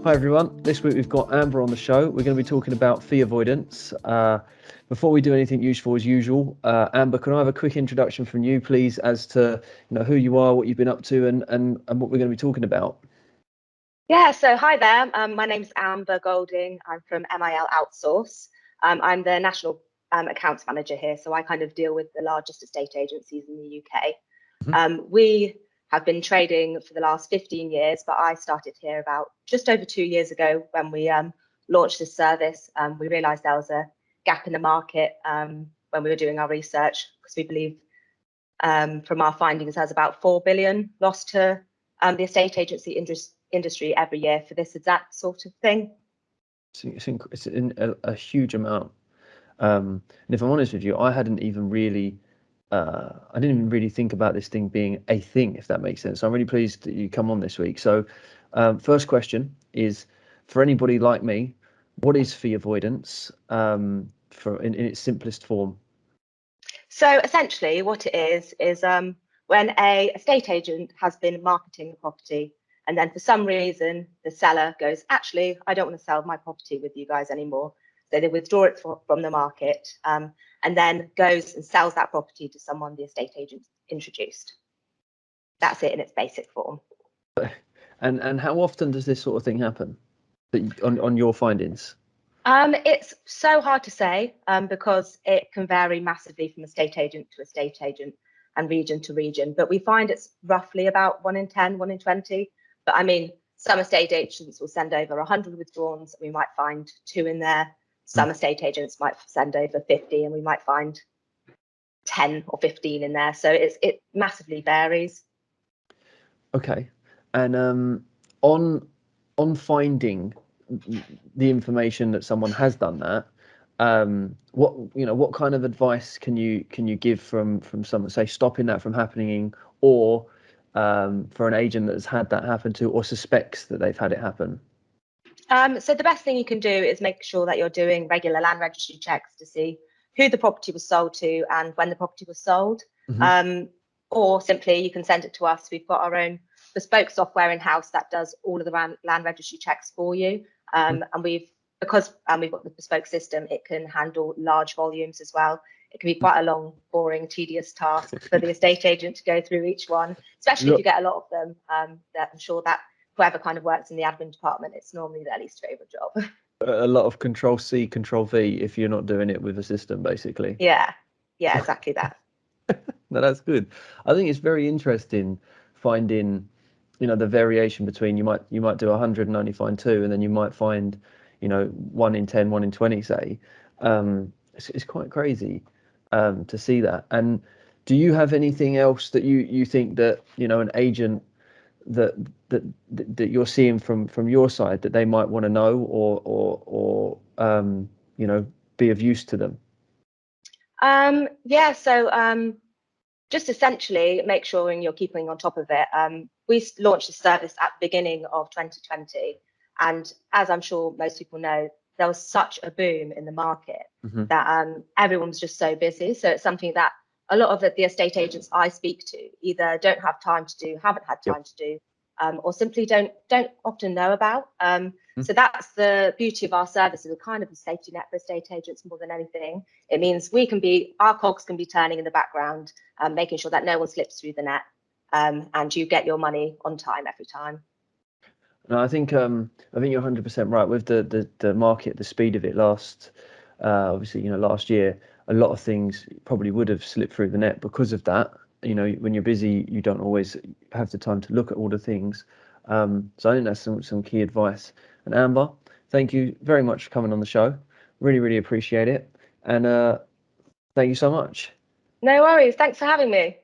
Hi everyone, this week we've got Amber on the show. We're going to be talking about fee avoidance. Before we do anything useful as usual, Amber, can I have a quick introduction from you, please, as to who you are, what you've been up to, and what we're going to be talking about? Yeah, so hi there. My name's Amber Golding. I'm from MIL Outsource. I'm the National Accounts Manager here, so I kind of deal with the largest estate agencies in the UK. We have been trading for the last 15 years, but I started here about just over 2 years ago when we launched this service. We realised there was a gap in the market when we were doing our research, because we believe from our findings there's about 4 billion lost to the estate agency industry every year for this exact sort of thing. It's a huge amount. And if I'm honest with you, I didn't even really think about this thing being a thing, if that makes sense. So I'm really pleased that you come on this week. So first question is, for anybody like me, what is fee avoidance in its simplest form? So essentially what it is when a estate agent has been marketing the property, and then for some reason the seller goes, actually, I don't want to sell my property with you guys anymore. So they withdraw it from the market, and then goes and sells that property to someone the estate agent introduced. That's it in its basic form. And how often does this sort of thing happen on your findings? It's so hard to say because it can vary massively from estate agent to estate agent and region to region. But we find it's roughly about 1 in 10, 1 in 20. But I mean, some estate agents will send over 100 withdrawals, and we might find 2 in there. Some estate agents might send over 50, and we might find 10 or 15 in there. So it massively varies. Okay, and on finding the information that someone has done that, what kind of advice can you give from someone, say, stopping that from happening, or for an agent that has had that happen to, or suspects that they've had it happen? So the best thing you can do is make sure that you're doing regular land registry checks to see who the property was sold to and when the property was sold. Or simply you can send it to us. We've got our own bespoke software in-house that does all of the land registry checks for you. And because we've got the bespoke system, it can handle large volumes as well. It can be quite a long, boring, tedious task for the estate agent to go through each one, especially if you get a lot of them. That I'm sure that whoever kind of works in the admin department, it's normally their least favorite job. A lot of Control C, Control V if you're not doing it with a system, basically. Yeah, exactly that. No, that's good. I think it's very interesting finding, the variation between you might do 100 and only find 2, and then you might find, 1 in 10, 1 in 20, say. It's quite crazy to see that. And do you have anything else that you think that an agent that you're seeing from your side that they might want to know, or be of use to them? So just essentially make sure you're keeping on top of it. We launched the service at the beginning of 2020, and as I'm sure most people know, there was such a boom in the market that everyone was just so busy. So it's something that a lot of the estate agents I speak to either don't have time to do, haven't had time to do, or simply don't often know about. So that's the beauty of our service, is a kind of a safety net for estate agents more than anything. It means our cogs can be turning in the background, making sure that no one slips through the net, and you get your money on time every time. No, I think you're 100% right with the market, the speed of it. Obviously, last year, a lot of things probably would have slipped through the net because of that. When you're busy, you don't always have the time to look at all the things. So I think that's some key advice. And Amber, thank you very much for coming on the show. Really, really appreciate it. And thank you so much. No worries. Thanks for having me.